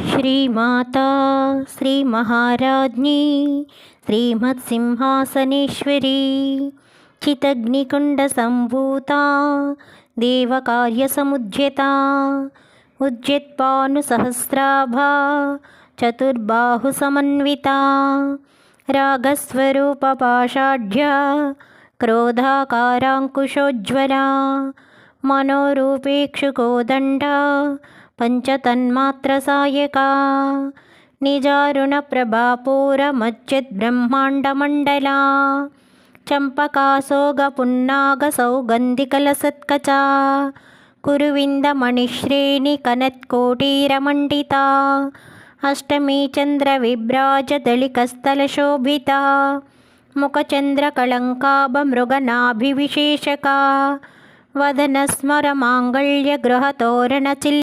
श्रीमाता श्रीमहाराज्ञी श्रीमत्सिंहासनेश्वरी चितग्निकुण्डसम्भूता देवकार्यसमुज्यता उज्जत्पानुसहस्राभा चतुर्बाहुसमन्विता रागस्वरूपपाषाढ्या क्रोधाकाराङ्कुशोज्ज्वला मनोरूपेक्षुकोदण्डा पंचतन्मात्रसायका निजारुणप्रभापूरमच्युतब्रह्माण्डमण्डला चम्पकासौगपुन्नागसौगन्धिकलसत्कचा कुरुविन्दमणिश्रेणिकनत्कोटीरमण्डिता अष्टमी चन्द्रविभ्राजदलिकस्थलशोभिता मुखचन्द्रकलङ्काभमृगनाभिविशेषका वदनस्मरमाङ्गल्यगृहतोरणचिल्